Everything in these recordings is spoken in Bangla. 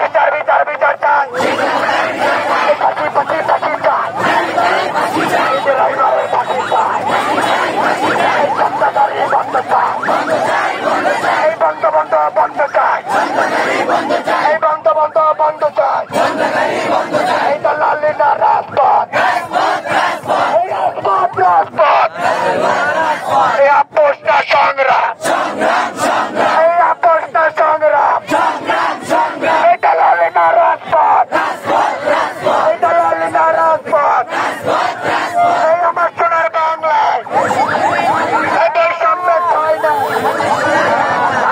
বিচার বিচার বিচার চাই, ফাঁসি ফাঁসি ফাঁসি চাই, ফাঁসি চাই, সন্ত্রাসী বন্ধ চাই, এই বন্ধ বন্ধ বন্ধ চাই, এই বন্ধ বন্ধ বন্ধ চাই, এই দালালি না রাজপথ, এই রাজপথ রাজপথ, এই আপোষ না সংগ্রাম, এই আপোষ না সংগ্রাম, এই দালালি না রাজপথ, এই দালালি না রাজপথ, এই আমার সোনার বাংলায় এদের সামনে হয় না।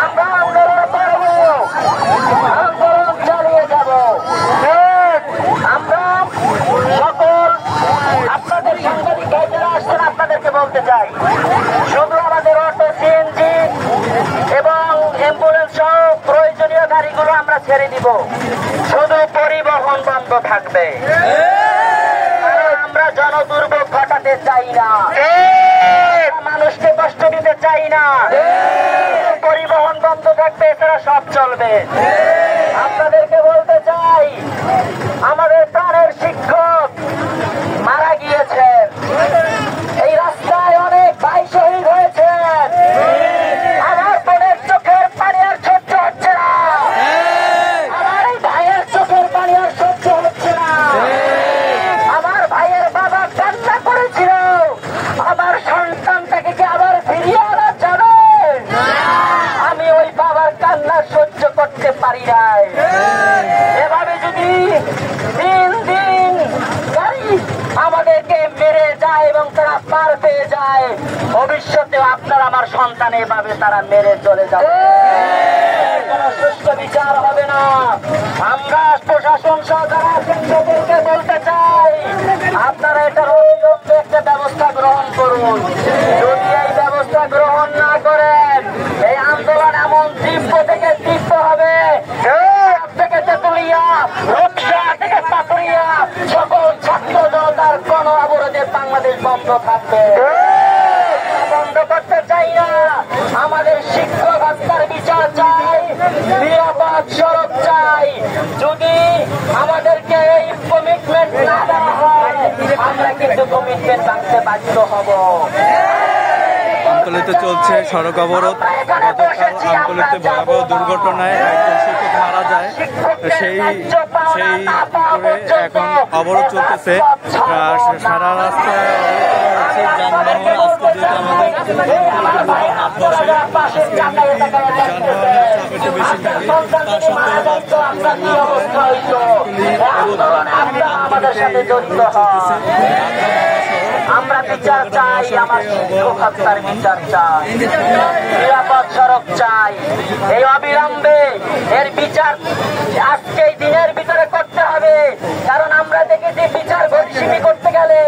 আমরা আন্দোলন করব, আন্দোলন চালিয়ে যাব। আমরা সকল আপনাদের সাংবাদিক ভাইরা আসছেন, আপনাদেরকে বলতে চাই, শুধু আমাদের অটো, সিএনজি এবং অ্যাম্বুলেন্স সহ প্রয়োজনীয় গাড়িগুলো আমরা ছেড়ে দিব, শুধু পরিবহন বন্ধ থাকবে। আমরা জনদুর্ভোগ ঘটাতে চাই না, মানুষকে কষ্ট দিতে চাই না, পরিবহন বন্ধ থাকবে, এছাড়া সব চলবে। আপনাদেরকে বলতে চাই, আমাদের প্রাণের শিক্ষক মারা গিয়েছেন, এই রাস্তায় অনেক ভাই শহীদ হয়েছেন, আমার বোনের চোখের পানি আর সহ্য হচ্ছে না, আমার এই ভাইয়ের চোখের পানি আর সহ্য হচ্ছে না। আমার ভাইয়ের বাবা কান্না করেছিল, আমার সন্তানটাকে কি আবার ফিরিয়ে আনা যাবে? আমি ওই বাবার কান্না সহ্য করতে পারি নাই। এভাবে যদি দিন দিন গাড়ি আমাদেরকে মেরে যায় এবং তারা পার পেয়ে যায়, ভবিষ্যতেও আপনার আমার সন্তান এভাবে তারা মেরে চলে যাবে, কোনো সুষ্ঠু বিচার হবে না। আমরা প্রশাসন সহ যারা আছেন তাদেরকে বলতে চাই, আপনারা এটার অবিলম্বে একটা ব্যবস্থা গ্রহণ করুন। যদি এই ব্যবস্থা গ্রহণ না করেন, এই আন্দোলন এমন তীব্র থেকে তীব্র হবে, থেকে তেতুলিয়া, রূপসা থেকে পাথরিয়া, সকল ছাত্র জনতার গণ অবরোধে বাংলাদেশ বন্ধ থাকবে। বন্ধ করতে চাই না। আমাদের শিক্ষক হত্যার বিচার চাই, নিরাপদ সড়ক চাই। যদি আমাদেরকে এই কমিটমেন্ট না দেওয়া হয়, আমরা কিন্তু কমিটমেন্ট ভাঙতে বাধ্য হব। আমতলীতে চলছে সড়ক অবরোধ। গতকাল আমতলীতে ভয়াবহ দুর্ঘটনায় একজন শিক্ষক মারা যায়, সেই করে এখন অবরোধ চলতেছে। সারা রাস্তায় যানবাহন আসতে যেহেতু আমাদের হাত বসে, যানবাহনের চাপ একটু বেশি থাকে, তা সত্ত্বেও আমরা বিচার চাই, আমার শিক্ষক হত্যার বিচার চাই, নিরাপদ সড়ক চাই। এই অবিলম্বে এর বিচার আজকেই দিনের ভিতরে করতে হবে, কারণ আমরা দেখেছি বিচার ঘটিসিমি করতে গেলে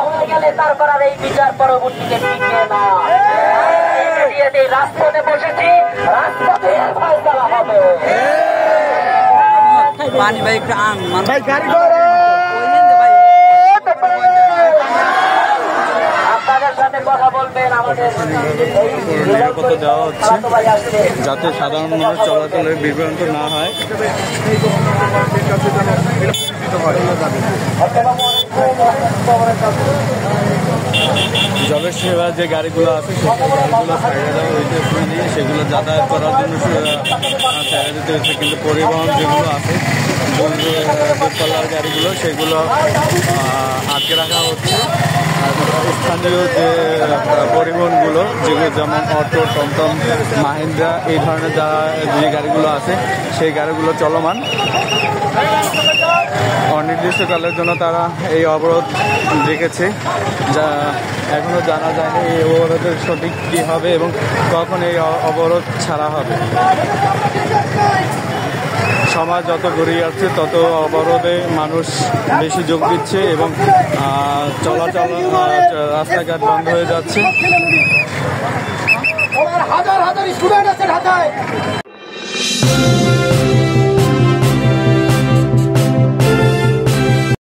হয়ে গেলে তারপর আর এই বিচার পরবর্তীতে টিকে না। রাজপথে বসেছি, রাজপথে ফয়সালা হবে। পানি ভাই একটু আন আপনাদের সাথে কথা বলবেন, আমাদের নিরাপত্তা দেওয়া হচ্ছে যাতে সাধারণ মানুষ চলাচলের বিভ্রান্ত না হয়। জলের সেবা যে গাড়িগুলো আছে সেই গাড়িগুলো সাইডে দেওয়া হয়েছে, সেগুলো যাতায়াত করার জন্য সাইডে দিতে হচ্ছে, কিন্তু পরিবহন যেগুলো আছে দূরপাল্লার গাড়িগুলো সেগুলো আটকে রাখা হচ্ছে। স্থানীয় যে পরিবহনগুলো যেগুলো যেমন অটো, টমটম, মাহিন্দ্রা এই ধরনের যে গাড়িগুলো আছে সেই গাড়িগুলো চলমান। অনির্দিষ্টকালের জন্য তারা এই অবরোধ রেখেছে, যা এখনো জানা যায়নি এই অবরোধের সঠিক কী হবে এবং কখন এই অবরোধ ছাড়া হবে। সমাজ যত গড়িয়ে যাচ্ছে তত অবরোধে মানুষ বেশি যোগ দিচ্ছে এবং চলাচল রাস্তাঘাট বন্ধ হয়ে যাচ্ছে। হাজার হাজার স্টুডেন্ট আছে ঢাকায়।